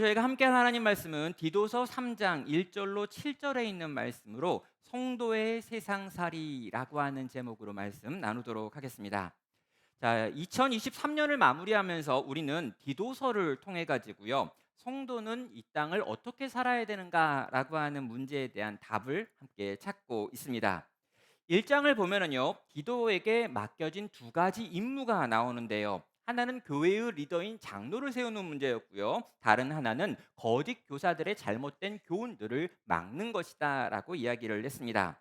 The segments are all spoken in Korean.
저희가 함께할 하나님 말씀은 디도서 3장 1절로 7절에 있는 말씀으로 성도의 세상살이라고 하는 제목으로 말씀 나누도록 하겠습니다. 자, 2023년을 마무리하면서 우리는 디도서를 통해 가지고요. 성도는 이 땅을 어떻게 살아야 되는가라고 하는 문제에 대한 답을 함께 찾고 있습니다. 1장을 보면은요. 기도에게 맡겨진 두 가지 임무가 나오는데요. 하나는 교회의 리더인 장로를 세우는 문제였고요. 다른 하나는 거짓 교사들의 잘못된 교훈들을 막는 것이다라고 이야기를 했습니다.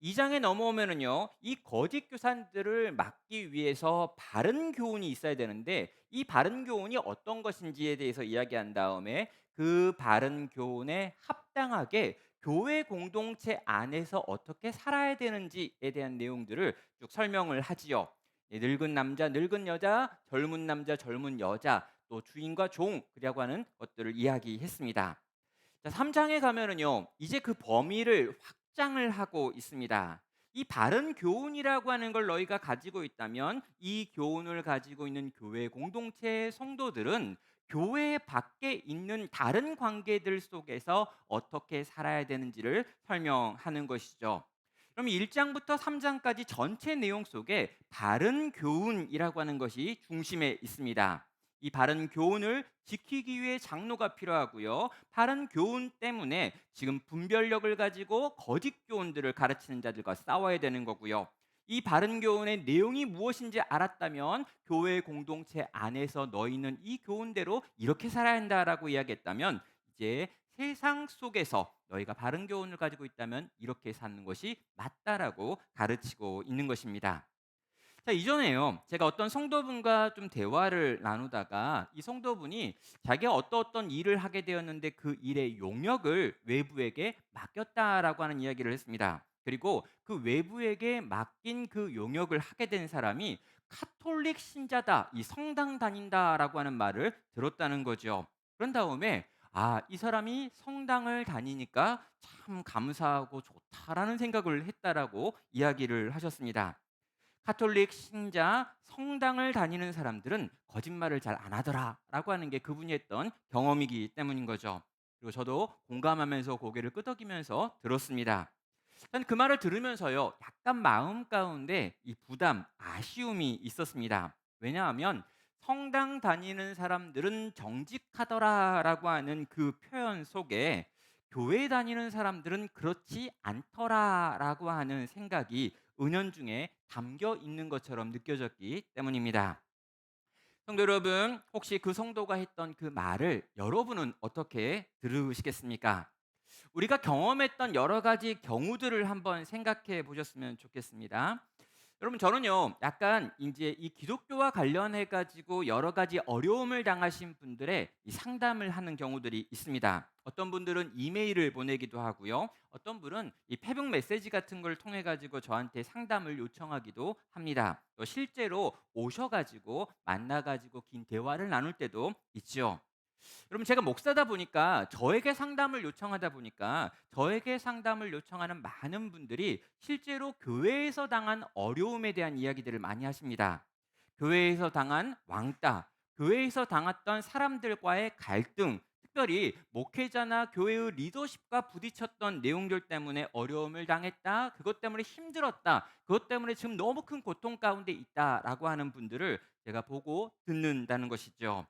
2장에 넘어오면은요. 이 거짓 교사들을 막기 위해서 바른 교훈이 있어야 되는데 이 바른 교훈이 어떤 것인지에 대해서 이야기한 다음에 그 바른 교훈에 합당하게 교회 공동체 안에서 어떻게 살아야 되는지에 대한 내용들을 쭉 설명을 하지요. 늙은 남자, 늙은 여자, 젊은 남자, 젊은 여자, 또 주인과 종이라고 하는 것들을 이야기했습니다. 자, 3장에 가면은요. 이제 그 범위를 확장을 하고 있습니다. 이 바른 교훈이라고 하는 걸 너희가 가지고 있다면 이 교훈을 가지고 있는 교회 공동체의 성도들은 교회 밖에 있는 다른 관계들 속에서 어떻게 살아야 되는지를 설명하는 것이죠. 그럼 1장부터 3장까지 전체 내용 속에 바른 교훈이라고 하는 것이 중심에 있습니다. 이 바른 교훈을 지키기 위해 장로가 필요하고요. 바른 교훈 때문에 지금 분별력을 가지고 거짓 교훈들을 가르치는 자들과 싸워야 되는 거고요. 이 바른 교훈의 내용이 무엇인지 알았다면 교회 공동체 안에서 너희는 이 교훈대로 이렇게 살아야 한다라고 이야기했다면 이제 세상 속에서 너희가 바른 교훈을 가지고 있다면 이렇게 사는 것이 맞다라고 가르치고 있는 것입니다. 자, 이전에요. 제가 어떤 성도분과 좀 대화를 나누다가 이 성도분이 자기가 어떤 일을 하게 되었는데 그 일의 용역을 외부에게 맡겼다라고 하는 이야기를 했습니다. 그리고 그 외부에게 맡긴 그 용역을 하게 된 사람이 카톨릭 신자다, 이 성당 다닌다라고 하는 말을 들었다는 거죠. 그런 다음에 이 사람이 성당을 다니니까 참 감사하고 좋다라는 생각을 했다라고 이야기를 하셨습니다. 카톨릭 신자 성당을 다니는 사람들은 거짓말을 잘 안 하더라라고 하는 게 그분이 했던 경험이기 때문인 거죠. 그리고 저도 공감하면서 고개를 끄덕이면서 들었습니다. 저는 그 말을 들으면서요. 약간 마음 가운데 이 부담, 아쉬움이 있었습니다. 왜냐하면 성당 다니는 사람들은 정직하더라라고 하는 그 표현 속에 교회 다니는 사람들은 그렇지 않더라라고 하는 생각이 은연중에 담겨 있는 것처럼 느껴졌기 때문입니다. 성도 여러분, 혹시 그 성도가 했던 그 말을 여러분은 어떻게 들으시겠습니까? 우리가 경험했던 여러 가지 경우들을 한번 생각해 보셨으면 좋겠습니다. 여러분, 저는요. 약간 이제 이 기독교와 관련해 가지고 여러 가지 어려움을 당하신 분들의 이 상담을 하는 경우들이 있습니다. 어떤 분들은 이메일을 보내기도 하고요. 어떤 분은 이 페북 메시지 같은 걸 통해 가지고 저한테 상담을 요청하기도 합니다. 또 실제로 오셔 가지고 만나 가지고 긴 대화를 나눌 때도 있죠. 여러분, 제가 목사다 보니까 저에게 상담을 요청하다 보니까 저에게 상담을 요청하는 많은 분들이 실제로 교회에서 당한 어려움에 대한 이야기들을 많이 하십니다. 교회에서 당한 왕따, 교회에서 당했던 사람들과의 갈등, 특별히 목회자나 교회의 리더십과 부딪혔던 내용들 때문에 어려움을 당했다, 그것 때문에 힘들었다, 그것 때문에 지금 너무 큰 고통 가운데 있다라고 하는 분들을 제가 보고 듣는다는 것이죠.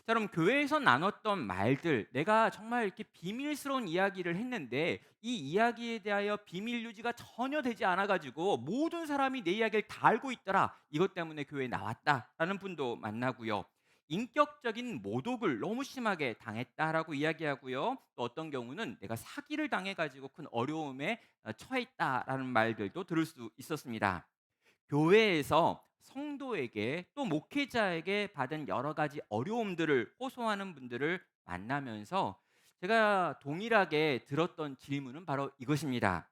자, 그럼 교회에서 나눴던 말들, 내가 정말 이렇게 비밀스러운 이야기를 했는데 이 이야기에 대하여 비밀 유지가 전혀 되지 않아 가지고 모든 사람이 내 이야기를 다 알고 있더라. 이것 때문에 교회에 나왔다라는 분도 만나고요. 인격적인 모독을 너무 심하게 당했다라고 이야기하고요. 또 어떤 경우는 내가 사기를 당해 가지고 큰 어려움에 처했다라는 말들도 들을 수 있었습니다. 교회에서 성도에게 또 목회자에게 받은 여러 가지 어려움들을 호소하는 분들을 만나면서 제가 동일하게 들었던 질문은 바로 이것입니다.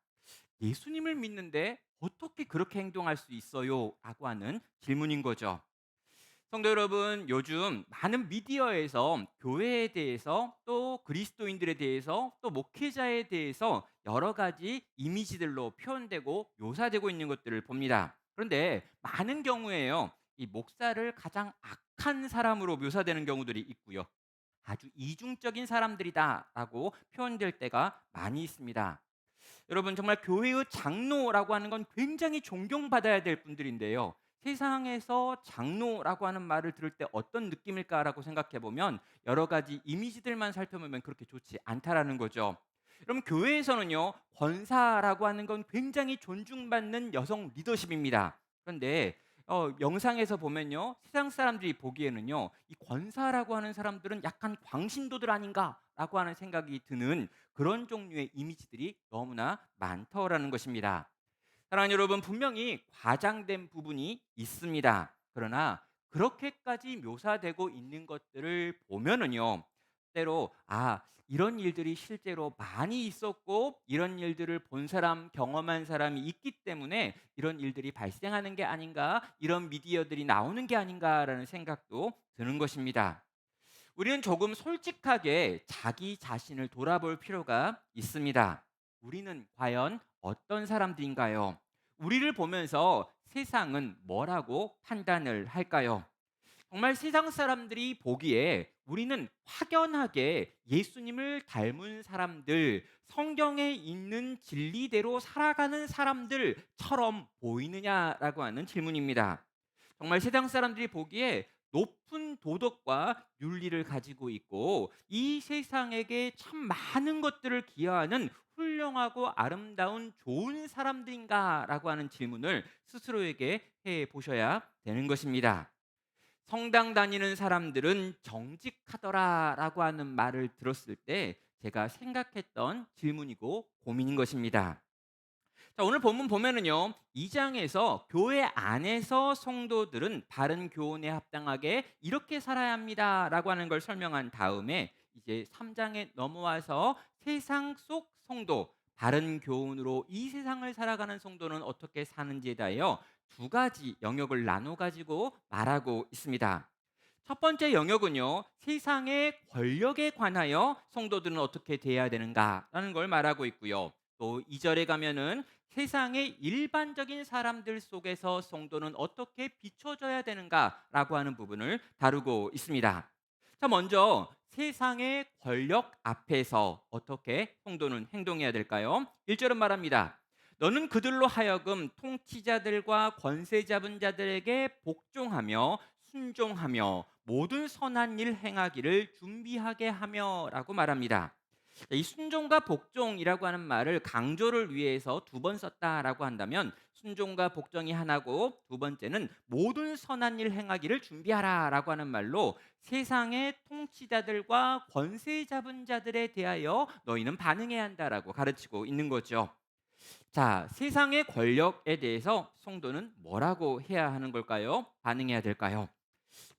"예수님을 믿는데 어떻게 그렇게 행동할 수 있어요?" 라고 하는 질문인 거죠. 성도 여러분, 요즘 많은 미디어에서 교회에 대해서 또 그리스도인들에 대해서 또 목회자에 대해서 여러 가지 이미지들로 표현되고 묘사되고 있는 것들을 봅니다. 그런데 많은 경우에요. 이 목사를 가장 악한 사람으로 묘사되는 경우들이 있고요. 아주 이중적인 사람들이다라고 표현될 때가 많이 있습니다. 여러분 정말 교회의 장로라고 하는 건 굉장히 존경받아야 될 분들인데요. 세상에서 장로라고 하는 말을 들을 때 어떤 느낌일까라고 생각해 보면 여러 가지 이미지들만 살펴보면 그렇게 좋지 않다라는 거죠. 그럼 교회에서는요, 권사라고 하는 건 굉장히 존중받는 여성 리더십입니다. 그런데 영상에서 보면요, 세상 사람들이 보기에는요, 이 권사라고 하는 사람들은 약간 광신도들 아닌가라고 하는 생각이 드는 그런 종류의 이미지들이 너무나 많더라는 것입니다. 사랑하는 여러분, 분명히 과장된 부분이 있습니다. 그러나 그렇게까지 묘사되고 있는 것들을 보면은요, 때로 이런 일들이 실제로 많이 있었고 이런 일들을 본 사람, 경험한 사람이 있기 때문에 이런 일들이 발생하는 게 아닌가, 이런 미디어들이 나오는 게 아닌가라는 생각도 드는 것입니다. 우리는 조금 솔직하게 자기 자신을 돌아볼 필요가 있습니다. 우리는 과연 어떤 사람들인가요? 우리를 보면서 세상은 뭐라고 판단을 할까요? 정말 세상 사람들이 보기에 우리는 확연하게 예수님을 닮은 사람들, 성경에 있는 진리대로 살아가는 사람들처럼 보이느냐라고 하는 질문입니다. 정말 세상 사람들이 보기에 높은 도덕과 윤리를 가지고 있고 이 세상에게 참 많은 것들을 기여하는 훌륭하고 아름다운 좋은 사람들인가라고 하는 질문을 스스로에게 해 보셔야 되는 것입니다. 성당 다니는 사람들은 정직하더라라고 하는 말을 들었을 때 제가 생각했던 질문이고 고민인 것입니다. 자, 오늘 본문 보면은요, 2장에서 교회 안에서 성도들은 바른 교훈에 합당하게 이렇게 살아야 합니다라고 하는 걸 설명한 다음에 이제 3장에 넘어와서 세상 속 성도, 바른 교훈으로 이 세상을 살아가는 성도는 어떻게 사는지에 대하여 두 가지 영역을 나눠 가지고 말하고 있습니다. 첫 번째 영역은요, 세상의 권력에 관하여 성도들은 어떻게 대해야 되는가라는 걸 말하고 있고요. 또 2절에 가면은 세상의 일반적인 사람들 속에서 성도는 어떻게 비춰져야 되는가라고 하는 부분을 다루고 있습니다. 자, 먼저 세상의 권력 앞에서 어떻게 성도는 행동해야 될까요? 1절은 말합니다. 너는 그들로 하여금 통치자들과 권세 잡은 자들에게 복종하며 순종하며 모든 선한 일 행하기를 준비하게 하며라고 말합니다. 이 순종과 복종이라고 하는 말을 강조를 위해서 두 번 썼다라고 한다면 순종과 복종이 하나고 두 번째는 모든 선한 일 행하기를 준비하라라고 하는 말로 세상의 통치자들과 권세 잡은 자들에 대하여 너희는 반응해야 한다라고 가르치고 있는 거죠. 자, 세상의 권력에 대해서 성도는 뭐라고 해야 하는 걸까요? 반응해야 될까요?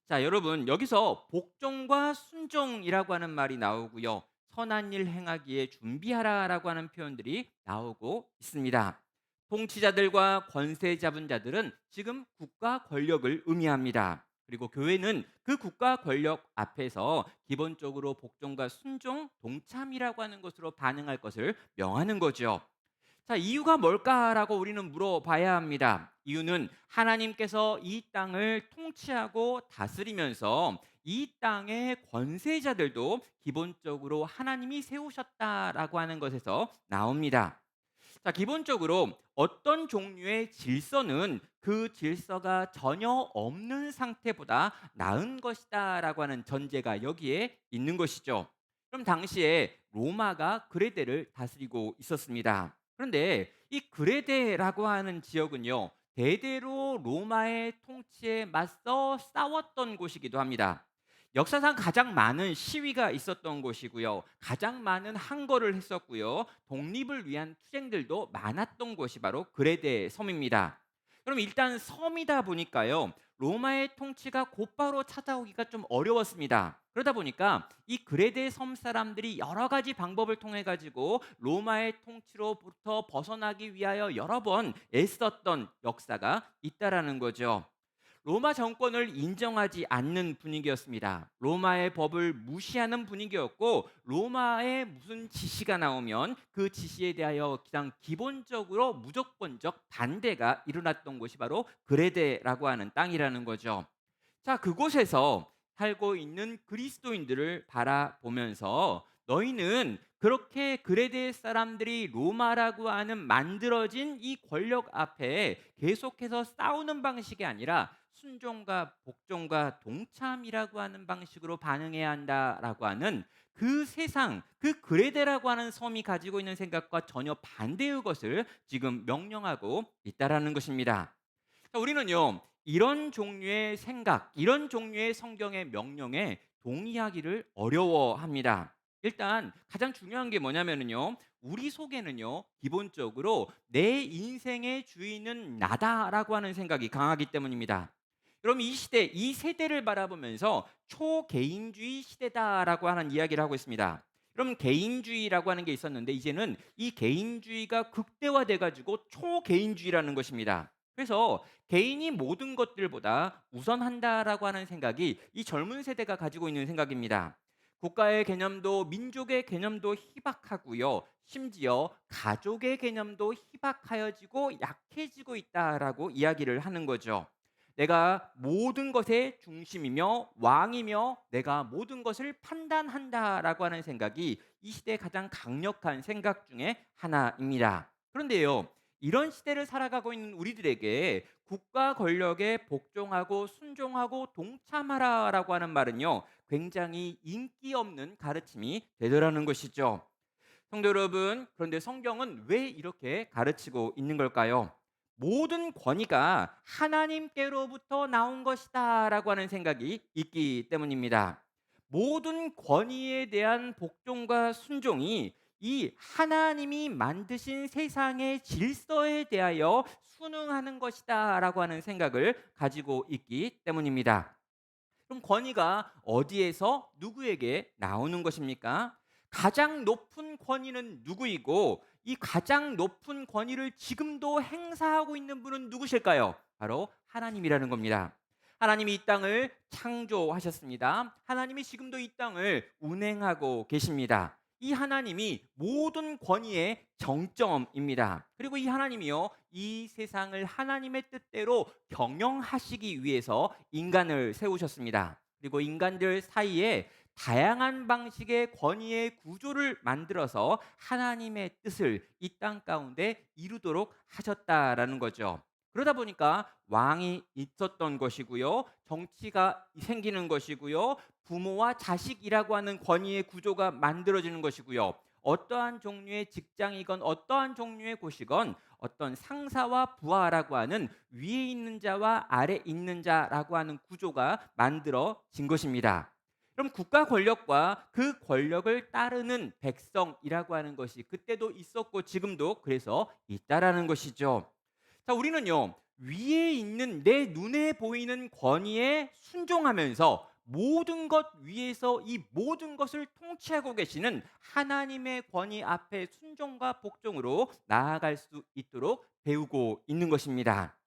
자, 여러분 여기서 복종과 순종이라고 하는 말이 나오고요. 선한 일 행하기에 준비하라라고 하는 표현들이 나오고 있습니다. 통치자들과 권세 잡은 자들은 지금 국가 권력을 의미합니다. 그리고 교회는 그 국가 권력 앞에서 기본적으로 복종과 순종, 동참이라고 하는 것으로 반응할 것을 명하는 거죠. 자, 이유가 뭘까라고 우리는 물어봐야 합니다. 이유는 하나님께서 이 땅을 통치하고 다스리면서 이 땅의 권세자들도 기본적으로 하나님이 세우셨다라고 하는 것에서 나옵니다. 자, 기본적으로 어떤 종류의 질서는 그 질서가 전혀 없는 상태보다 나은 것이다라고 하는 전제가 여기에 있는 것이죠. 그럼 당시에 로마가 그레데를 다스리고 있었습니다. 그런데 이 그레데라고 하는 지역은요, 대대로 로마의 통치에 맞서 싸웠던 곳이기도 합니다. 역사상 가장 많은 시위가 있었던 곳이고요. 가장 많은 항거를 했었고요. 독립을 위한 투쟁들도 많았던 곳이 바로 그레데 섬입니다. 그럼 일단 섬이다 보니까요. 로마의 통치가 곧바로 찾아오기가 좀 어려웠습니다. 그러다 보니까 이 그레데 섬 사람들이 여러 가지 방법을 통해 가지고 로마의 통치로부터 벗어나기 위하여 여러 번 애썼던 역사가 있다라는 거죠. 로마 정권을 인정하지 않는 분위기였습니다. 로마의 법을 무시하는 분위기였고 로마의 무슨 지시가 나오면 그 지시에 대하여 그냥 기본적으로 무조건적 반대가 일어났던 곳이 바로 그레데라고 하는 땅이라는 거죠. 자, 그곳에서 살고 있는 그리스도인들을 바라보면서 너희는 그렇게 그레데 사람들이 로마라고 하는 만들어진 이 권력 앞에 계속해서 싸우는 방식이 아니라 순종과 복종과 동참이라고 하는 방식으로 반응해야 한다라고 하는 그 세상, 그 그레데라고 하는 섬이 가지고 있는 생각과 전혀 반대의 것을 지금 명령하고 있다라는 것입니다. 자, 우리는요, 이런 종류의 생각, 이런 종류의 성경의 명령에 동의하기를 어려워합니다. 일단 가장 중요한 게 뭐냐면요, 우리 속에는요, 기본적으로 내 인생의 주인은 나다라고 하는 생각이 강하기 때문입니다. 그럼 이 시대, 이 세대를 바라보면서 초개인주의 시대다라고 하는 이야기를 하고 있습니다. 그럼 개인주의라고 하는 게 있었는데 이제는 이 개인주의가 극대화돼 가지고 초개인주의라는 것입니다. 그래서 개인이 모든 것들보다 우선한다라고 하는 생각이 이 젊은 세대가 가지고 있는 생각입니다. 국가의 개념도 민족의 개념도 희박하고요. 심지어 가족의 개념도 희박하여지고 약해지고 있다라고 이야기를 하는 거죠. 내가 모든 것의 중심이며 왕이며 내가 모든 것을 판단한다라고 하는 생각이 이 시대의 가장 강력한 생각 중에 하나입니다. 그런데요, 이런 시대를 살아가고 있는 우리들에게 국가 권력에 복종하고 순종하고 동참하라라고 하는 말은요, 굉장히 인기 없는 가르침이 되더라는 것이죠. 성도 여러분, 그런데 성경은 왜 이렇게 가르치고 있는 걸까요? 모든 권위가 하나님께로부터 나온 것이다라고 하는 생각이 있기 때문입니다. 모든 권위에 대한 복종과 순종이 이 하나님이 만드신 세상의 질서에 대하여 순응하는 것이다라고 하는 생각을 가지고 있기 때문입니다. 그럼 권위가 어디에서 누구에게 나오는 것입니까? 가장 높은 권위는 누구이고 이 가장 높은 권위를 지금도 행사하고 있는 분은 누구실까요? 바로 하나님이라는 겁니다. 하나님이 이 땅을 창조하셨습니다. 하나님이 지금도 이 땅을 운행하고 계십니다. 이 하나님이 모든 권위의 정점입니다. 그리고 이 하나님이요, 이 세상을 하나님의 뜻대로 경영하시기 위해서 인간을 세우셨습니다. 그리고 인간들 사이에 다양한 방식의 권위의 구조를 만들어서 하나님의 뜻을 이 땅 가운데 이루도록 하셨다라는 거죠. 그러다 보니까 왕이 있었던 것이고요. 정치가 생기는 것이고요. 부모와 자식이라고 하는 권위의 구조가 만들어지는 것이고요. 어떠한 종류의 직장이건 어떠한 종류의 곳이건 어떤 상사와 부하라고 하는 위에 있는 자와 아래 있는 자라고 하는 구조가 만들어진 것입니다. 그럼 국가 권력과 그 권력을 따르는 백성이라고 하는 것이 그때도 있었고 지금도 그래서 있다라는 것이죠. 자, 우리는요, 위에 있는 내 눈에 보이는 권위에 순종하면서 모든 것 위에서 이 모든 것을 통치하고 계시는 하나님의 권위 앞에 순종과 복종으로 나아갈 수 있도록 배우고 있는 것입니다.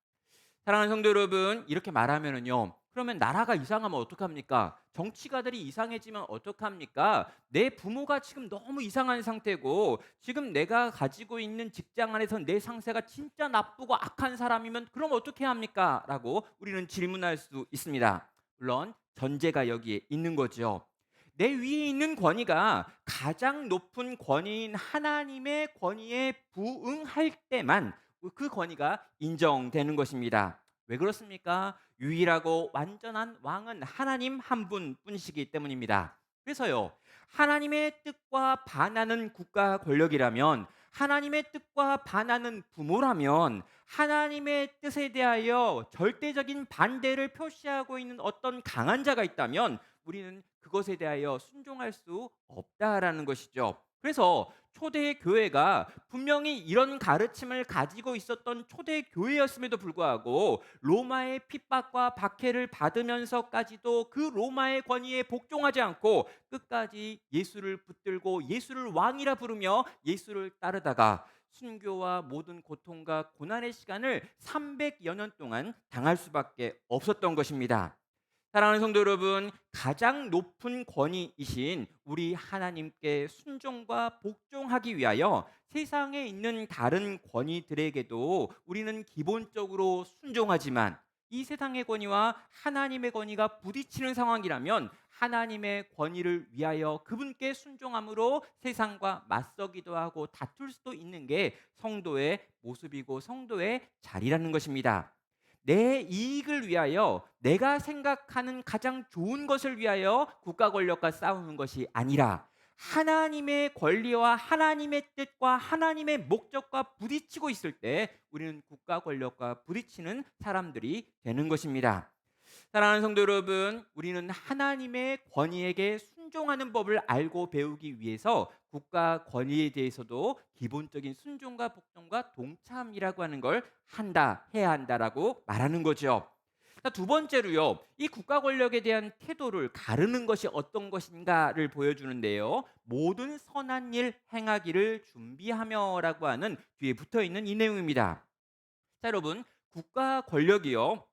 사랑하는 성도 여러분, 이렇게 말하면은요, 그러면 나라가 이상하면 어떡합니까? 정치가들이 이상해지면 어떡합니까? 내 부모가 지금 너무 이상한 상태고 지금 내가 가지고 있는 직장 안에서 내 상사가 진짜 나쁘고 악한 사람이면 그럼 어떻게 합니까? 라고 우리는 질문할 수 있습니다. 물론 전제가 여기에 있는 거죠. 내 위에 있는 권위가 가장 높은 권위인 하나님의 권위에 부응할 때만 그 권위가 인정되는 것입니다. 왜 그렇습니까? 유일하고 완전한 왕은 하나님 한 분뿐이시기 때문입니다. 그래서요, 하나님의 뜻과 반하는 국가 권력이라면, 하나님의 뜻과 반하는 부모라면, 하나님의 뜻에 대하여 절대적인 반대를 표시하고 있는 어떤 강한 자가 있다면, 우리는 그것에 대하여 순종할 수 없다라는 것이죠. 그래서 초대 교회가 분명히 이런 가르침을 가지고 있었던 초대 교회였음에도 불구하고 로마의 핍박과 박해를 받으면서까지도 그 로마의 권위에 복종하지 않고 끝까지 예수를 붙들고 예수를 왕이라 부르며 예수를 따르다가 순교와 모든 고통과 고난의 시간을 300여 년 동안 당할 수밖에 없었던 것입니다. 사랑하는 성도 여러분, 가장 높은 권위이신 우리 하나님께 순종과 복종하기 위하여 세상에 있는 다른 권위들에게도 우리는 기본적으로 순종하지만 이 세상의 권위와 하나님의 권위가 부딪히는 상황이라면 하나님의 권위를 위하여 그분께 순종함으로 세상과 맞서기도 하고 다툴 수도 있는 게 성도의 모습이고 성도의 자리라는 것입니다. 내 이익을 위하여 내가 생각하는 가장 좋은 것을 위하여 국가 권력과 싸우는 것이 아니라 하나님의 권리와 하나님의 뜻과 하나님의 목적과 부딪히고 있을 때 우리는 국가 권력과 부딪히는 사람들이 되는 것입니다. 사랑하는 성도 여러분, 우리는 하나님의 권위에게 순종하는 법을 알고 배우기 위해서 국가 권위에 대해서도 기본적인 순종과 복종과 동참이라고 하는 걸 해야 한다라고 말하는 거죠. 자, 두 번째로요, 이 국가 권력에 대한 태도를 가르는 것이 어떤 것인가를 보여주는데요. 모든 선한 일 행하기를 준비하며라고 하는 뒤에 붙어 있는 이 내용입니다. 자, 여러분, 국가 권력이요,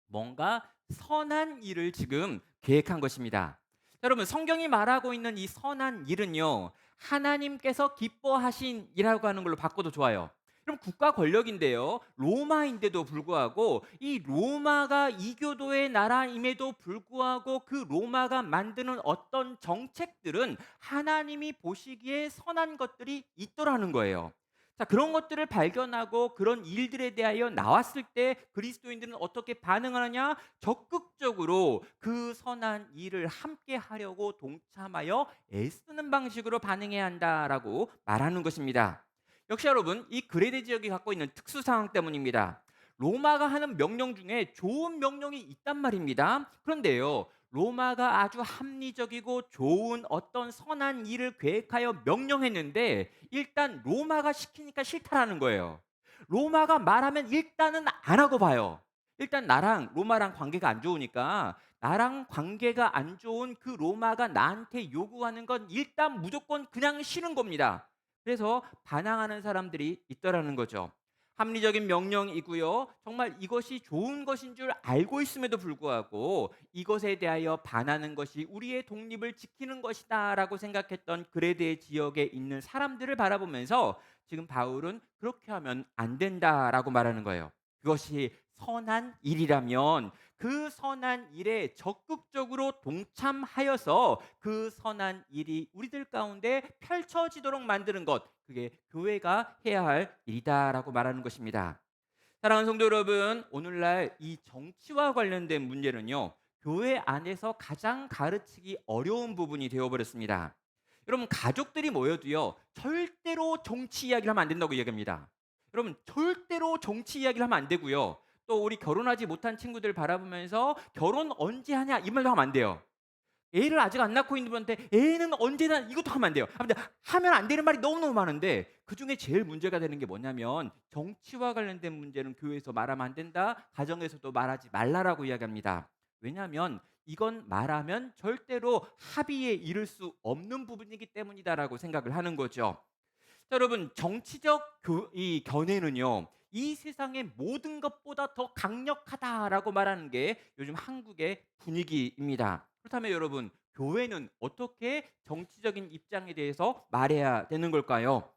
뭔가 선한 일을 지금 계획한 것입니다. 자, 여러분, 성경이 말하고 있는 이 선한 일은요, 하나님께서 기뻐하신 이라고 하는 걸로 바꿔도 좋아요. 그럼 국가 권력인데요, 로마인데도 불구하고 이 로마가 이교도의 나라임에도 불구하고 그 로마가 만드는 어떤 정책들은 하나님이 보시기에 선한 것들이 있더라는 거예요. 자, 그런 것들을 발견하고 그런 일들에 대하여 나왔을 때 그리스도인들은 어떻게 반응하느냐? 적극적으로 그 선한 일을 함께 하려고 동참하여 애쓰는 방식으로 반응해야 한다라고 말하는 것입니다. 역시 여러분, 이 그레데 지역이 갖고 있는 특수 상황 때문입니다. 로마가 하는 명령 중에 좋은 명령이 있단 말입니다. 그런데요, 로마가 아주 합리적이고 좋은 어떤 선한 일을 계획하여 명령했는데 일단 로마가 시키니까 싫다라는 거예요. 로마가 말하면 일단은 안 하고 봐요. 일단 나랑 로마랑 관계가 안 좋으니까 나랑 관계가 안 좋은 그 로마가 나한테 요구하는 건 일단 무조건 그냥 싫은 겁니다. 그래서 반항하는 사람들이 있더라는 거죠. 합리적인 명령이고요. 정말 이것이 좋은 것인 줄 알고 있음에도 불구하고 이것에 대하여 반하는 것이 우리의 독립을 지키는 것이다라고 생각했던 그레데 지역에 있는 사람들을 바라보면서 지금 바울은 그렇게 하면 안 된다라고 말하는 거예요. 그것이 선한 일이라면 그 선한 일에 적극적으로 동참하여서 그 선한 일이 우리들 가운데 펼쳐지도록 만드는 것, 그게 교회가 해야 할 일이다라고 말하는 것입니다. 사랑하는 성도 여러분, 오늘날 이 정치와 관련된 문제는요, 교회 안에서 가장 가르치기 어려운 부분이 되어버렸습니다. 여러분, 가족들이 모여도요, 절대로 정치 이야기를 하면 안 된다고 이야기합니다. 여러분, 절대로 정치 이야기를 하면 안 되고요. 또 우리 결혼하지 못한 친구들 바라보면서 결혼 언제 하냐 이 말도 하면 안 돼요. 애를 아직 안 낳고 있는 분한테 애는 언제나 이것도 하면 안 돼요. 아무튼 하면 안 되는 말이 너무너무 많은데 그중에 제일 문제가 되는 게 뭐냐면 정치와 관련된 문제는 교회에서 말하면 안 된다. 가정에서도 말하지 말라라고 이야기합니다. 왜냐하면 이건 말하면 절대로 합의에 이를 수 없는 부분이기 때문이다라고 생각을 하는 거죠. 자, 여러분, 정치적 이 견해는요, 이 세상의 모든 것보다 더 강력하다라고 말하는 게 요즘 한국의 분위기입니다. 그렇다면 여러분, 교회는 어떻게 정치적인 입장에 대해서 말해야 되는 걸까요?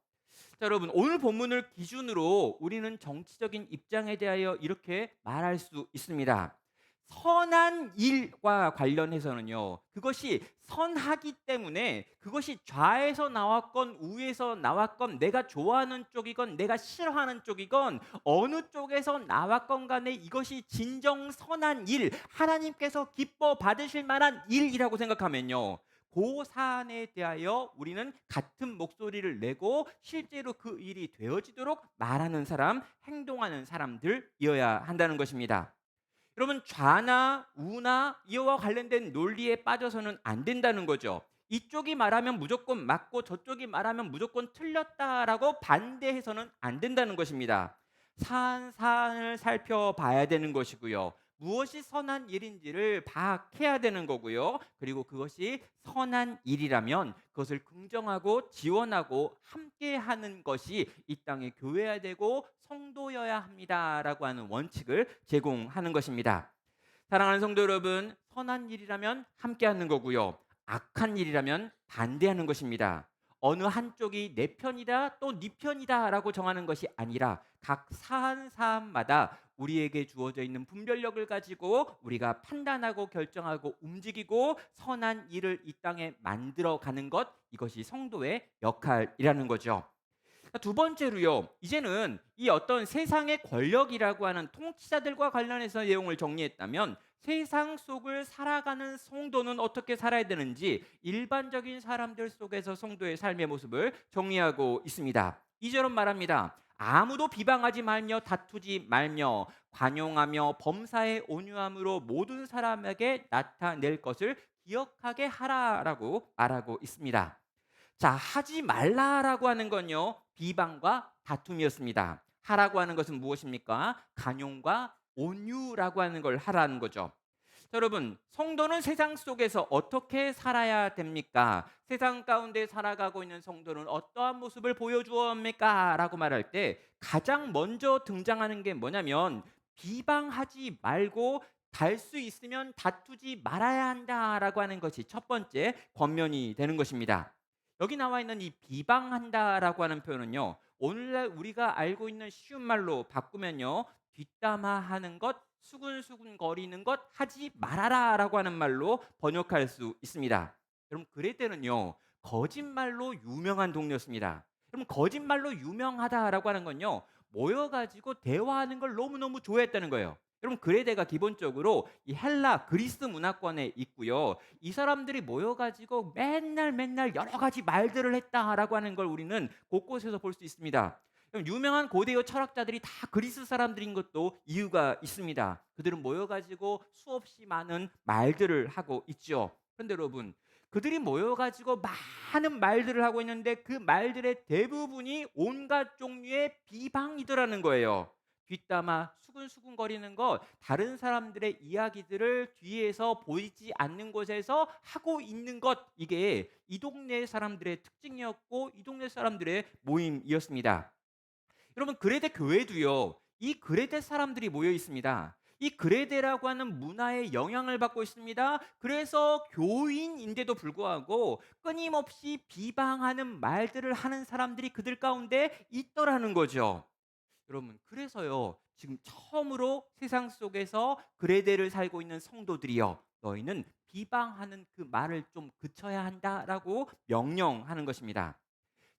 자, 여러분, 오늘 본문을 기준으로 우리는 정치적인 입장에 대하여 이렇게 말할 수 있습니다. 선한 일과 관련해서는요, 그것이 선하기 때문에 그것이 좌에서 나왔건 우에서 나왔건 내가 좋아하는 쪽이건 내가 싫어하는 쪽이건 어느 쪽에서 나왔건 간에 이것이 진정 선한 일, 하나님께서 기뻐 받으실 만한 일이라고 생각하면요, 그 사안에 대하여 우리는 같은 목소리를 내고 실제로 그 일이 되어지도록 말하는 사람, 행동하는 사람들이어야 한다는 것입니다. 여러분, 좌나 우나 이와 관련된 논리에 빠져서는 안 된다는 거죠. 이쪽이 말하면 무조건 맞고 저쪽이 말하면 무조건 틀렸다라고 반대해서는 안 된다는 것입니다. 사안을 살펴봐야 되는 것이고요. 무엇이 선한 일인지를 파악해야 되는 거고요. 그리고 그것이 선한 일이라면 그것을 긍정하고 지원하고 함께하는 것이 이 땅의 교회여야 되고 성도여야 합니다라고 하는 원칙을 제공하는 것입니다. 사랑하는 성도 여러분, 선한 일이라면 함께하는 거고요. 악한 일이라면 반대하는 것입니다. 어느 한쪽이 내 편이다 또 네 편이다라고 정하는 것이 아니라 각 사안 사안마다 우리에게 주어져 있는 분별력을 가지고 우리가 판단하고 결정하고 움직이고 선한 일을 이 땅에 만들어 가는 것, 이것이 성도의 역할이라는 거죠. 두 번째로요. 이제는 이 어떤 세상의 권력이라고 하는 통치자들과 관련해서 내용을 정리했다면, 세상 속을 살아가는 성도는 어떻게 살아야 되는지 일반적인 사람들 속에서 성도의 삶의 모습을 정리하고 있습니다. 2절은 말합니다. 아무도 비방하지 말며 다투지 말며 관용하며 범사에 온유함으로 모든 사람에게 나타낼 것을 기억하게 하라라고 말하고 있습니다. 자, 하지 말라라고 하는 건요, 비방과 다툼이었습니다. 하라고 하는 것은 무엇입니까? 간용과 온유라고 하는 걸 하라는 거죠. 자, 여러분, 성도는 세상 속에서 어떻게 살아야 됩니까? 세상 가운데 살아가고 있는 성도는 어떠한 모습을 보여주옵니까? 라고 말할 때 가장 먼저 등장하는 게 뭐냐면, 비방하지 말고 달 수 있으면 다투지 말아야 한다라고 하는 것이 첫 번째 권면이 되는 것입니다. 여기 나와 있는 이 비방한다라고 하는 표현은요, 오늘날 우리가 알고 있는 쉬운 말로 바꾸면요, 뒷담화하는 것, 수근수근 거리는 것 하지 말아라라고 하는 말로 번역할 수 있습니다. 여러분, 그레테는요, 거짓말로 유명한 동료였습니다. 여러분, 거짓말로 유명하다라고 하는 건요, 모여가지고 대화하는 걸 너무너무 좋아했다는 거예요. 여러분, 그레데가 기본적으로 이 헬라 그리스 문화권에 있고요, 이 사람들이 모여가지고 맨날 맨날 여러 가지 말들을 했다라고 하는 걸 우리는 곳곳에서 볼 수 있습니다. 유명한 고대의 철학자들이 다 그리스 사람들인 것도 이유가 있습니다. 그들은 모여가지고 수없이 많은 말들을 하고 있죠. 그런데 여러분, 그들이 모여가지고 많은 말들을 하고 있는데 그 말들의 대부분이 온갖 종류의 비방이더라는 거예요. 뒷담화, 수근수근거리는 것, 다른 사람들의 이야기들을 뒤에서 보이지 않는 곳에서 하고 있는 것, 이게 이 동네 사람들의 특징이었고 이 동네 사람들의 모임이었습니다. 여러분, 그레데 교회도요, 이 그레데 사람들이 모여 있습니다. 이 그레데라고 하는 문화의 영향을 받고 있습니다. 그래서 교인인데도 불구하고 끊임없이 비방하는 말들을 하는 사람들이 그들 가운데 있더라는 거죠. 여러분, 그래서요, 지금 처음으로 세상 속에서 그레데를 살고 있는 성도들이여, 너희는 비방하는 그 말을 좀 그쳐야 한다라고 명령하는 것입니다.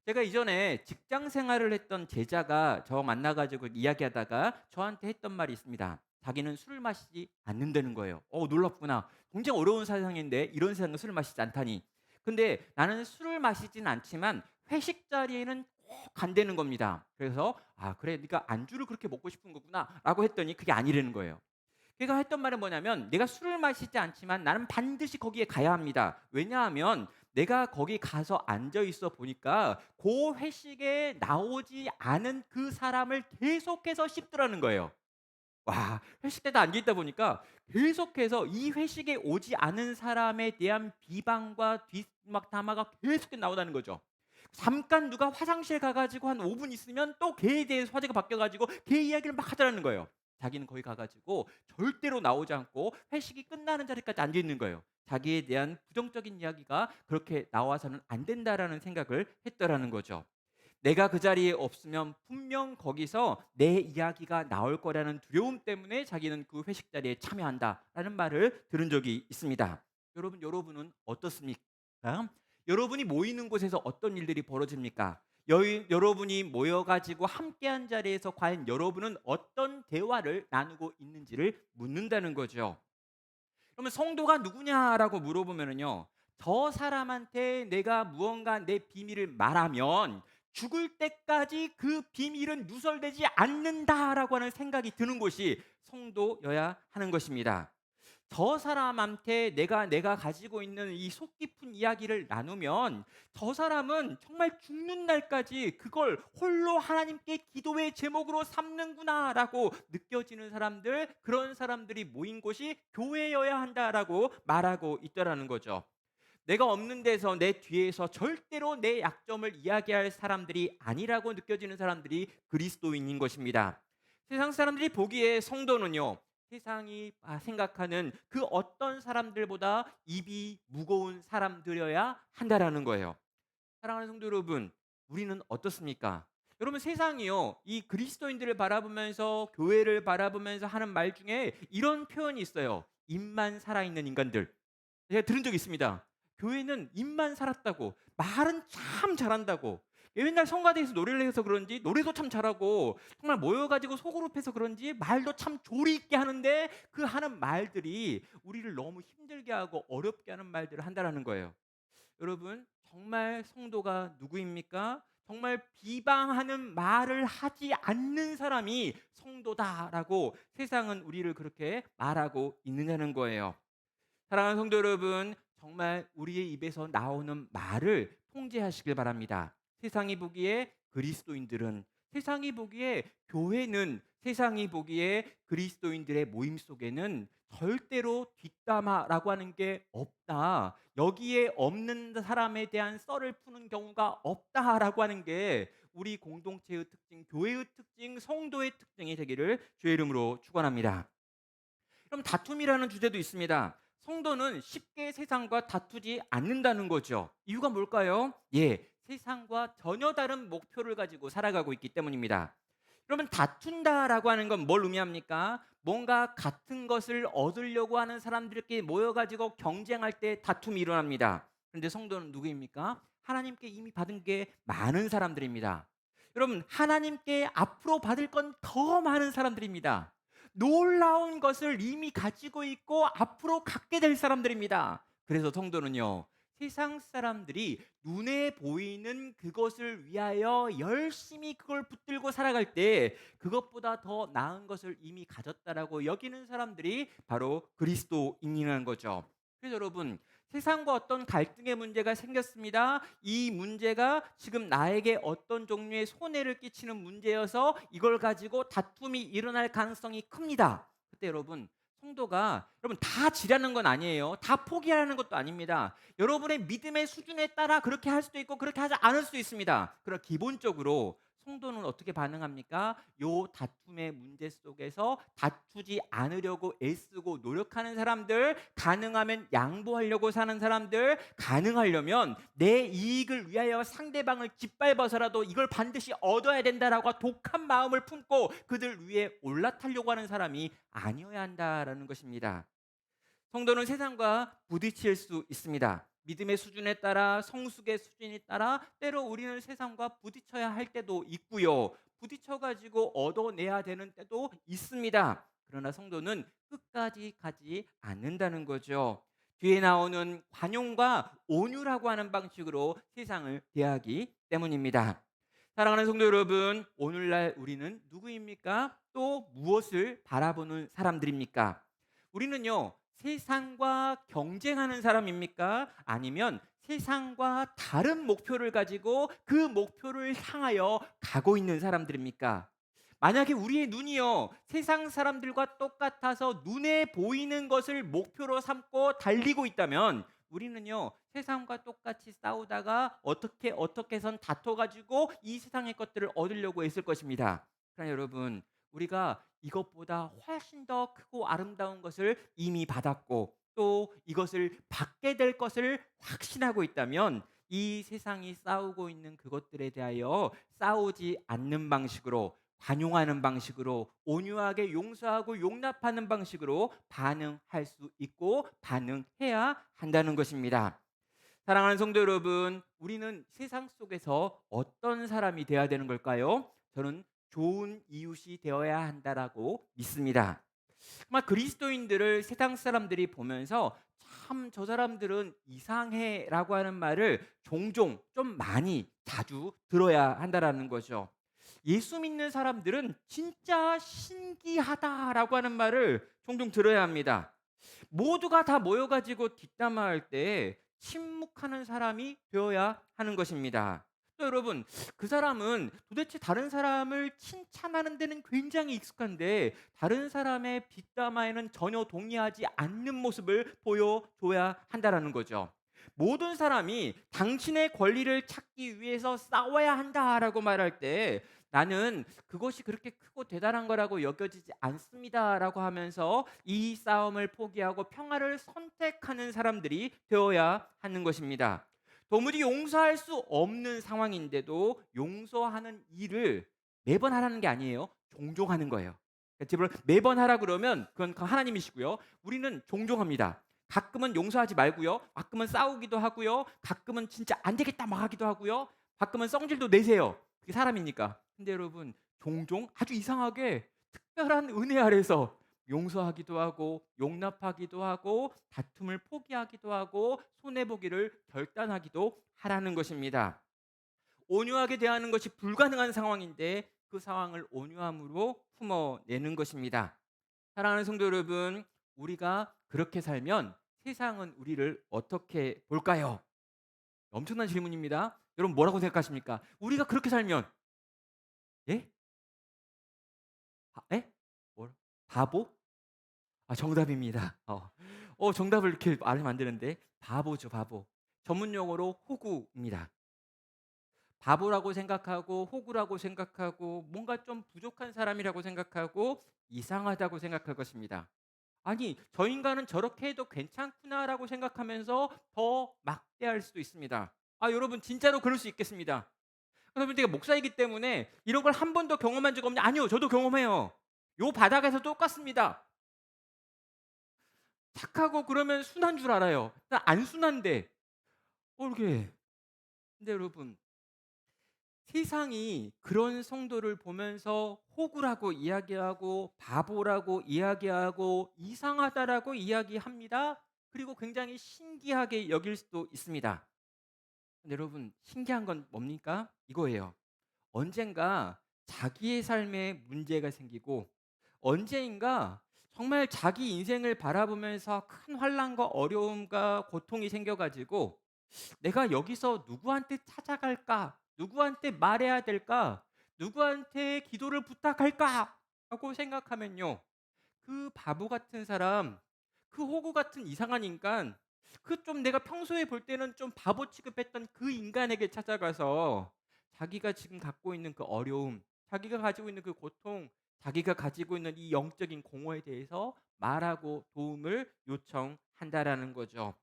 제가 이전에 직장 생활을 했던 제자가 저 만나가지고 이야기하다가 저한테 했던 말이 있습니다. 자기는 술을 마시지 않는다는 거예요. 놀랍구나. 굉장히 어려운 세상인데 이런 세상은 술을 마시지 않다니. 근데 나는 술을 마시진 않지만 회식 자리에는 꼭 간다는 겁니다. 그래서 그래, 네가 안주를 그렇게 먹고 싶은 거구나라고 했더니 그게 아니라는 거예요. 걔가 했던 말은 뭐냐면, 내가 술을 마시지 않지만 나는 반드시 거기에 가야 합니다. 왜냐하면 내가 거기 가서 앉아 있어 보니까 그 회식에 나오지 않은 그 사람을 계속해서 씹더라는 거예요. 와, 회식 때도 앉아 있다 보니까 계속해서 이 회식에 오지 않은 사람에 대한 비방과 뒷막 담화가 계속 나오다는 거죠. 잠깐 누가 화장실 가가지고 한 5분 있으면 또 걔에 대해서 화제가 바뀌어가지고 걔 이야기를 막 하더라는 거예요. 자기는 거기 가가지고 절대로 나오지 않고 회식이 끝나는 자리까지 앉아 있는 거예요. 자기에 대한 부정적인 이야기가 그렇게 나와서는 안 된다라는 생각을 했더라는 거죠. 내가 그 자리에 없으면 분명 거기서 내 이야기가 나올 거라는 두려움 때문에 자기는 그 회식 자리에 참여한다라는 말을 들은 적이 있습니다. 여러분은 어떻습니까? 여러분이 모이는 곳에서 어떤 일들이 벌어집니까? 여러분이 모여가지고 함께한 자리에서 과연 여러분은 어떤 대화를 나누고 있는지를 묻는다는 거죠. 그러면 성도가 누구냐라고 물어보면요, 저 사람한테 내가 무언가 내 비밀을 말하면 죽을 때까지 그 비밀은 누설되지 않는다라고 하는 생각이 드는 것이 성도여야 하는 것입니다. 저 사람한테 내가 가지고 있는 이 속 깊은 이야기를 나누면 저 사람은 정말 죽는 날까지 그걸 홀로 하나님께 기도의 제목으로 삼는구나라고 느껴지는 사람들, 그런 사람들이 모인 곳이 교회여야 한다라고 말하고 있더라는 거죠. 내가 없는 데서 내 뒤에서 절대로 내 약점을 이야기할 사람들이 아니라고 느껴지는 사람들이 그리스도인인 것입니다. 세상 사람들이 보기에 성도는요, 세상이 생각하는 그 어떤 사람들보다 입이 무거운 사람들이어야 한다라는 거예요. 사랑하는 성도 여러분, 우리는 어떻습니까? 여러분 세상이요, 이 그리스도인들을 바라보면서 교회를 바라보면서 하는 말 중에 이런 표현이 있어요. 입만 살아있는 인간들. 제가 들은 적 있습니다. 교회는 입만 살았다고, 말은 참 잘한다고. 맨날 성가대에서 노래를 해서 그런지 노래도 참 잘하고 정말 모여가지고 소그룹해서 그런지 말도 참 조리 있게 하는데 그 하는 말들이 우리를 너무 힘들게 하고 어렵게 하는 말들을 한다라는 거예요. 여러분 정말 성도가 누구입니까? 정말 비방하는 말을 하지 않는 사람이 성도다라고 세상은 우리를 그렇게 말하고 있느냐는 거예요. 사랑하는 성도 여러분, 정말 우리의 입에서 나오는 말을 통제하시길 바랍니다. 세상이 보기에 그리스도인들은, 세상이 보기에 교회는, 세상이 보기에 그리스도인들의 모임 속에는 절대로 뒷담화라고 하는 게 없다. 여기에 없는 사람에 대한 썰을 푸는 경우가 없다라고 하는 게 우리 공동체의 특징, 교회의 특징, 성도의 특징이 되기를 주의 이름으로 축원합니다. 그럼 다툼이라는 주제도 있습니다. 성도는 쉽게 세상과 다투지 않는다는 거죠. 이유가 뭘까요? 예, 세상과 전혀 다른 목표를 가지고 살아가고 있기 때문입니다. 그러면 다툰다라고 하는 건 뭘 의미합니까? 뭔가 같은 것을 얻으려고 하는 사람들끼리 모여가지고 경쟁할 때 다툼이 일어납니다. 그런데 성도는 누구입니까? 하나님께 이미 받은 게 많은 사람들입니다. 여러분, 하나님께 앞으로 받을 건 더 많은 사람들입니다. 놀라운 것을 이미 가지고 있고 앞으로 갖게 될 사람들입니다. 그래서 성도는요, 세상 사람들이 눈에 보이는 그것을 위하여 열심히 그걸 붙들고 살아갈 때 그것보다 더 나은 것을 이미 가졌다라고 여기는 사람들이 바로 그리스도인이라는 거죠. 그래서 여러분, 세상과 어떤 갈등의 문제가 생겼습니다. 이 문제가 지금 나에게 어떤 종류의 손해를 끼치는 문제여서 이걸 가지고 다툼이 일어날 가능성이 큽니다. 그때 여러분, 성도가 여러분 다 지라는 건 아니에요. 다 포기하는 것도 아닙니다. 여러분의 믿음의 수준에 따라 그렇게 할 수도 있고 그렇게 하지 않을 수도 있습니다. 그러나 기본적으로 성도는 어떻게 반응합니까? 요 다툼의 문제 속에서 다투지 않으려고 애쓰고 노력하는 사람들, 가능하면 양보하려고 사는 사람들, 가능하려면 내 이익을 위하여 상대방을 짓밟아서라도 이걸 반드시 얻어야 된다라고 독한 마음을 품고 그들 위에 올라타려고 하는 사람이 아니어야 한다라는 것입니다. 성도는 세상과 부딪힐 수 있습니다. 믿음의 수준에 따라, 성숙의 수준에 따라 때로 우리는 세상과 부딪혀야 할 때도 있고요. 부딪혀 가지고 얻어내야 되는 때도 있습니다. 그러나 성도는 끝까지 가지 않는다는 거죠. 뒤에 나오는 관용과 온유라고 하는 방식으로 세상을 대하기 때문입니다. 사랑하는 성도 여러분, 오늘날 우리는 누구입니까? 또 무엇을 바라보는 사람들입니까? 우리는요, 세상과 경쟁하는 사람입니까? 아니면 세상과 다른 목표를 가지고 그 목표를 향하여 가고 있는 사람들입니까? 만약에 우리의 눈이요, 세상 사람들과 똑같아서 눈에 보이는 것을 목표로 삼고 달리고 있다면 우리는요, 세상과 똑같이 싸우다가 어떻게 해선 다퉈가지고 이 세상의 것들을 얻으려고 했을 것입니다. 그러나 여러분, 우리가 이것보다 훨씬 더 크고 아름다운 것을 이미 받았고 또 이것을 받게 될 것을 확신하고 있다면 이 세상이 싸우고 있는 그것들에 대하여 싸우지 않는 방식으로, 관용하는 방식으로, 온유하게 용서하고 용납하는 방식으로 반응할 수 있고 반응해야 한다는 것입니다. 사랑하는 성도 여러분, 우리는 세상 속에서 어떤 사람이 되어야 되는 걸까요? 저는 좋은 이웃이 되어야 한다라고 믿습니다. 정말 그리스도인들을 세상 사람들이 보면서 참 저 사람들은 이상해라고 하는 말을 종종 좀 많이 자주 들어야 한다라는 거죠. 예수 믿는 사람들은 진짜 신기하다라고 하는 말을 종종 들어야 합니다. 모두가 다 모여가지고 뒷담화할 때 침묵하는 사람이 되어야 하는 것입니다. 또 여러분, 그 사람은 도대체 다른 사람을 칭찬하는 데는 굉장히 익숙한데 다른 사람의 뒷담화에는 전혀 동의하지 않는 모습을 보여줘야 한다라는 거죠. 모든 사람이 당신의 권리를 찾기 위해서 싸워야 한다라고 말할 때 나는 그것이 그렇게 크고 대단한 거라고 여겨지지 않습니다라고 하면서 이 싸움을 포기하고 평화를 선택하는 사람들이 되어야 하는 것입니다. 도무지 용서할 수 없는 상황인데도 용서하는 일을 매번 하라는 게 아니에요. 종종 하는 거예요. 그러니까 매번 하라 그러면 그건 하나님이시고요. 우리는 종종 합니다. 가끔은 용서하지 말고요. 가끔은 싸우기도 하고요. 가끔은 진짜 안 되겠다 막 하기도 하고요. 가끔은 성질도 내세요. 그게 사람이니까. 근데 여러분, 종종 아주 이상하게 특별한 은혜 아래서 용서하기도 하고 용납하기도 하고 다툼을 포기하기도 하고 손해보기를 결단하기도 하라는 것입니다. 온유하게 대하는 것이 불가능한 상황인데 그 상황을 온유함으로 품어내는 것입니다. 사랑하는 성도 여러분, 우리가 그렇게 살면 세상은 우리를 어떻게 볼까요? 엄청난 질문입니다. 여러분 뭐라고 생각하십니까? 우리가 그렇게 살면 예? 예? 바보? 정답입니다. 정답을 이렇게 말하면 안 되는데 바보죠, 바보. 전문 용어로 호구입니다. 바보라고 생각하고 호구라고 생각하고 뭔가 좀 부족한 사람이라고 생각하고 이상하다고 생각할 것입니다. 아니, 저 인간은 저렇게 해도 괜찮구나라고 생각하면서 더 막대할 수도 있습니다. 여러분 진짜로 그럴 수 있겠습니다. 여러분, 제가 목사이기 때문에 이런 걸 한 번도 경험한 적 없냐? 아니요, 저도 경험해요. 요 바닥에서 똑같습니다. 착하고 그러면 순한 줄 알아요. 안 순한데 이렇게. 근데 여러분, 세상이 그런 성도를 보면서 호구라고 이야기하고 바보라고 이야기하고 이상하다라고 이야기합니다. 그리고 굉장히 신기하게 여길 수도 있습니다. 근데 여러분, 신기한 건 뭡니까? 이거예요. 언젠가 자기의 삶에 문제가 생기고 언제인가 정말 자기 인생을 바라보면서 큰 환난과 어려움과 고통이 생겨가지고 내가 여기서 누구한테 찾아갈까? 누구한테 말해야 될까? 누구한테 기도를 부탁할까? 하고 생각하면요, 그 바보 같은 사람, 그 호구 같은 이상한 인간, 그 좀 내가 평소에 볼 때는 좀 바보 취급했던 그 인간에게 찾아가서 자기가 지금 갖고 있는 그 어려움, 자기가 가지고 있는 그 고통, 자기가 가지고 있는 이 영적인 공허에 대해서 말하고 도움을 요청한다라는 거죠.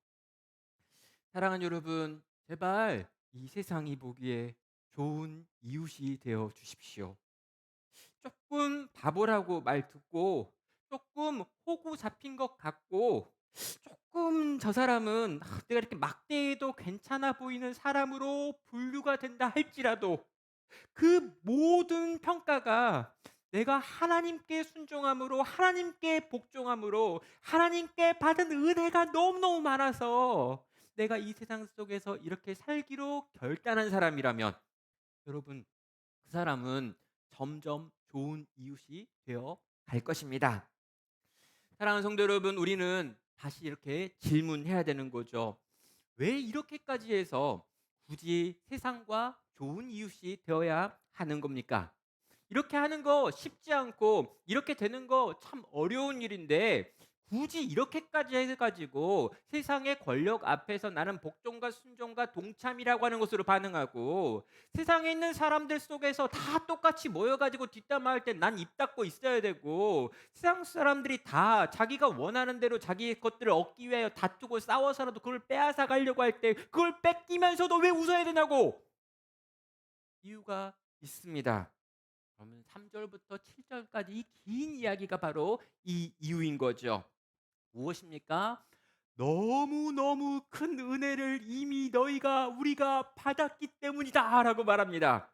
사랑하는 여러분, 제발 이 세상이 보기에 좋은 이웃이 되어 주십시오. 조금 바보라고 말 듣고 조금 호구 잡힌 것 같고 조금 저 사람은 내가 이렇게 막대해도 괜찮아 보이는 사람으로 분류가 된다 할지라도 그 모든 평가가 내가 하나님께 순종함으로 하나님께 복종함으로 하나님께 받은 은혜가 너무너무 많아서 내가 이 세상 속에서 이렇게 살기로 결단한 사람이라면 여러분, 그 사람은 점점 좋은 이웃이 되어 갈 것입니다. 사랑하는 성도 여러분, 우리는 다시 이렇게 질문해야 되는 거죠. 왜 이렇게까지 해서 굳이 세상과 좋은 이웃이 되어야 하는 겁니까? 이렇게 하는 거 쉽지 않고 이렇게 되는 거 참 어려운 일인데 굳이 이렇게까지 해가지고 세상의 권력 앞에서 나는 복종과 순종과 동참이라고 하는 것으로 반응하고 세상에 있는 사람들 속에서 다 똑같이 모여가지고 뒷담화할 때 난 입 닫고 있어야 되고 세상 사람들이 다 자기가 원하는 대로 자기 것들을 얻기 위하여 다투고 싸워서라도 그걸 빼앗아 가려고 할 때 그걸 뺏기면서도 왜 웃어야 되냐고 이유가 있습니다. 그러면 3절부터 7절까지 이 긴 이야기가 바로 이 이유인 거죠. 무엇입니까? 너무너무 큰 은혜를 이미 우리가 받았기 때문이다라고 말합니다.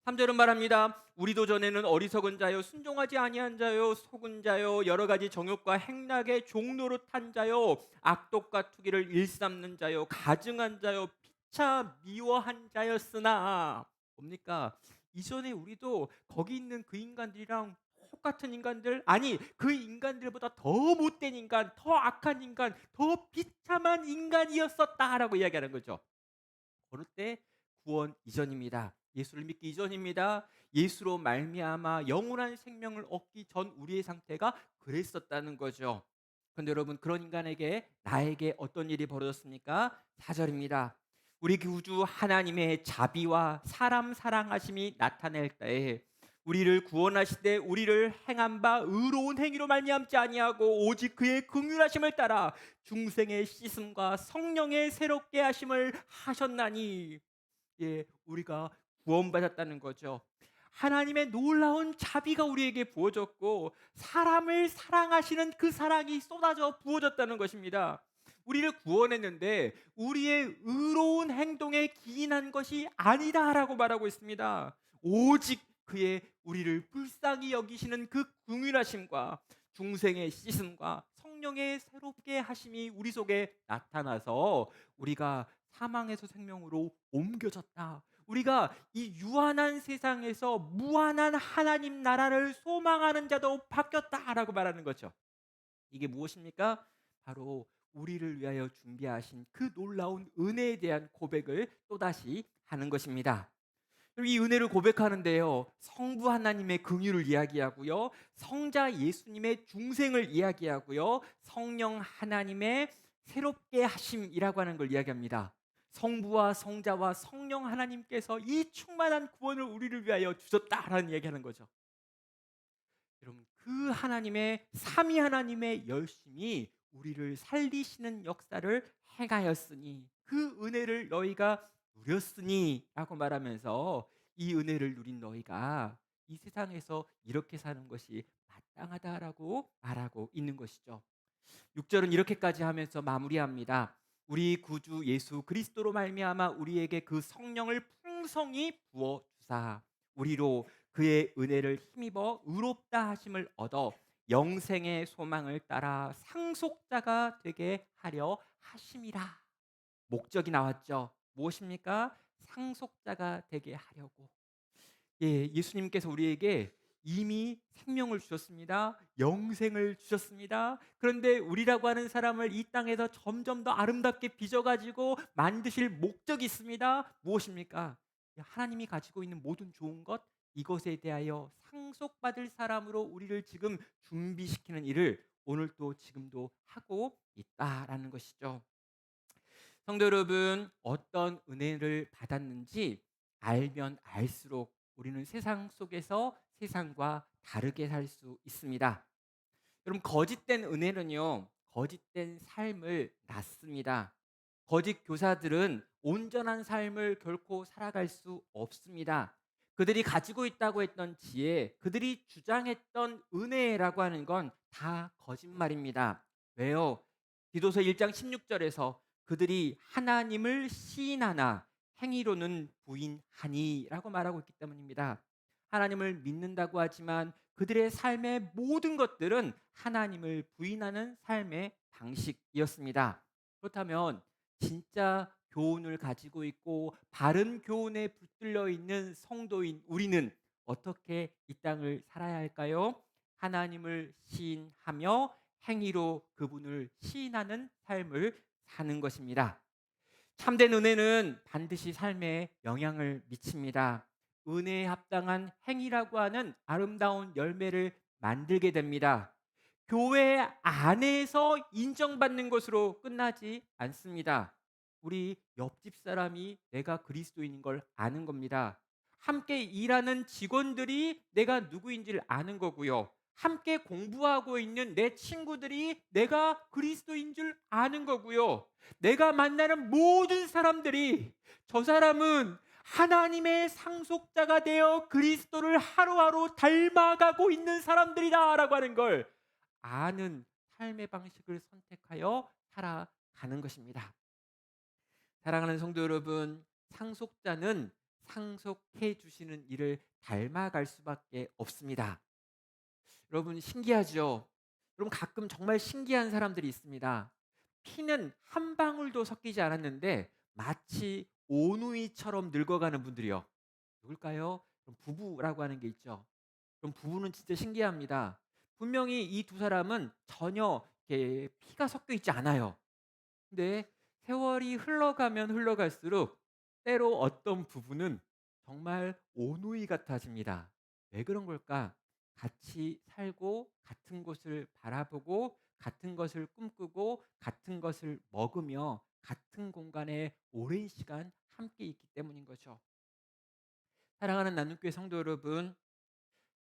3절은 말합니다. 우리도 전에는 어리석은 자요 순종하지 아니한 자요 속은 자요 여러 가지 정욕과 행락의 종로로 탄 자요 악독과 투기를 일삼는 자요 가증한 자요 피차 미워한 자였으나 뭡니까? 이전에 우리도 거기 있는 그 인간들이랑 똑같은 인간들, 아니 그 인간들보다 더 못된 인간, 더 악한 인간, 더 비참한 인간이었었다라고 이야기하는 거죠. 그럴 때 구원 이전입니다. 예수를 믿기 이전입니다. 예수로 말미암아 영원한 생명을 얻기 전 우리의 상태가 그랬었다는 거죠. 그런데 여러분, 그런 인간에게 나에게 어떤 일이 벌어졌습니까? 4절입니다. 우리 구주 하나님의 자비와 사람 사랑하심이 나타낼 때에 우리를 구원하시되 우리를 행한 바 의로운 행위로 말미암지 아니하고 오직 그의 긍휼하심을 따라 중생의 씻음과 성령의 새롭게 하심을 하셨나니. 예, 우리가 구원받았다는 거죠. 하나님의 놀라운 자비가 우리에게 부어졌고 사람을 사랑하시는 그 사랑이 쏟아져 부어졌다는 것입니다. 우리를 구원했는데 우리의 의로운 행동에 기인한 것이 아니다라고 말하고 있습니다. 오직 그의 우리를 불쌍히 여기시는 그 긍휼하심과 중생의 씻음과 성령의 새롭게 하심이 우리 속에 나타나서 우리가 사망에서 생명으로 옮겨졌다. 우리가 이 유한한 세상에서 무한한 하나님 나라를 소망하는 자도 바뀌었다라고 말하는 거죠. 이게 무엇입니까? 바로 우리를 위하여 준비하신 그 놀라운 은혜에 대한 고백을 또다시 하는 것입니다. 이 은혜를 고백하는데요, 성부 하나님의 긍휼을 이야기하고요, 성자 예수님의 중생을 이야기하고요, 성령 하나님의 새롭게 하심이라고 하는 걸 이야기합니다. 성부와 성자와 성령 하나님께서 이 충만한 구원을 우리를 위하여 주셨다라는 이야기하는 거죠. 여러분, 그 하나님의 삼위 하나님의 열심이 우리를 살리시는 역사를 행하였으니 그 은혜를 너희가 누렸으니라고 말하면서 이 은혜를 누린 너희가 이 세상에서 이렇게 사는 것이 마땅하다라고 말하고 있는 것이죠. 6절은 이렇게까지 하면서 마무리합니다. 우리 구주 예수 그리스도로 말미암아 우리에게 그 성령을 풍성히 부어 주사 우리로 그의 은혜를 힘입어 의롭다 하심을 얻어 영생의 소망을 따라 상속자가 되게 하려 하심이라. 목적이 나왔죠. 무엇입니까? 상속자가 되게 하려고. 예, 예수님께서 우리에게 이미 생명을 주셨습니다. 영생을 주셨습니다. 그런데 우리라고 하는 사람을 이 땅에서 점점 더 아름답게 빚어가지고 만드실 목적이 있습니다. 무엇입니까? 하나님이 가지고 있는 모든 좋은 것, 이것에 대하여 상속받을 사람으로 우리를 지금 준비시키는 일을 오늘도 지금도 하고 있다라는 것이죠. 성도 여러분, 어떤 은혜를 받았는지 알면 알수록 우리는 세상 속에서 세상과 다르게 살 수 있습니다. 여러분, 거짓된 은혜는요, 거짓된 삶을 낳습니다. 거짓 교사들은 온전한 삶을 결코 살아갈 수 없습니다. 그들이 가지고 있다고 했던 지혜, 그들이 주장했던 은혜라고 하는 건 다 거짓말입니다. 왜요? 디도서 1장 16절에서 그들이 하나님을 시인하나 행위로는 부인하니라고 말하고 있기 때문입니다. 하나님을 믿는다고 하지만 그들의 삶의 모든 것들은 하나님을 부인하는 삶의 방식이었습니다. 그렇다면 진짜 교훈을 가지고 있고 바른 교훈에 붙들려 있는 성도인 우리는 어떻게 이 땅을 살아야 할까요? 하나님을 시인하며 행위로 그분을 시인하는 삶을 사는 것입니다. 참된 은혜는 반드시 삶에 영향을 미칩니다. 은혜에 합당한 행위라고 하는 아름다운 열매를 만들게 됩니다. 교회 안에서 인정받는 것으로 끝나지 않습니다. 우리 옆집 사람이 내가 그리스도인인 걸 아는 겁니다. 함께 일하는 직원들이 내가 누구인지를 아는 거고요. 함께 공부하고 있는 내 친구들이 내가 그리스도인 줄 아는 거고요. 내가 만나는 모든 사람들이 저 사람은 하나님의 상속자가 되어 그리스도를 하루하루 닮아가고 있는 사람들이다라고 하는 걸 아는 삶의 방식을 선택하여 살아가는 것입니다. 사랑하는 성도 여러분, 상속자는 상속해 주시는 일을 닮아갈 수밖에 없습니다. 여러분, 신기하죠? 여러분, 가끔 정말 신기한 사람들이 있습니다. 피는 한 방울도 섞이지 않았는데 마치 오누이처럼 늙어가는 분들이요. 누굴까요? 그럼 부부라고 하는 게 있죠. 그럼 부부는 진짜 신기합니다. 분명히 이 두 사람은 전혀 이렇게 피가 섞여 있지 않아요. 근데 세월이 흘러가면 흘러갈수록 때로 어떤 부부는 정말 오누이 같아집니다. 왜 그런 걸까? 같이 살고 같은 곳을 바라보고 같은 것을 꿈꾸고 같은 것을 먹으며 같은 공간에 오랜 시간 함께 있기 때문인 거죠. 사랑하는 나눔교회 성도 여러분,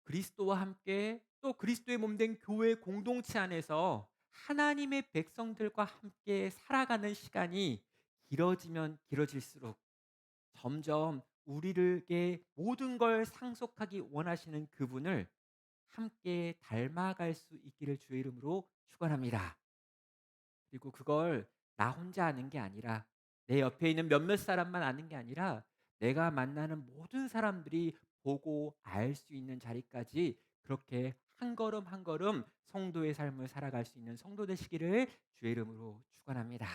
그리스도와 함께 또 그리스도의 몸 된 교회 공동체 안에서 하나님의 백성들과 함께 살아가는 시간이 길어지면 길어질수록 점점 우리에게 모든 걸 상속하기 원하시는 그분을 함께 닮아갈 수 있기를 주의 이름으로 축원합니다. 그리고 그걸 나 혼자 아는 게 아니라 내 옆에 있는 몇몇 사람만 아는 게 아니라 내가 만나는 모든 사람들이 보고 알 수 있는 자리까지 그렇게 한 걸음 한 걸음 성도의 삶을 살아갈 수 있는 성도 되시기를 주의 이름으로 축원합니다.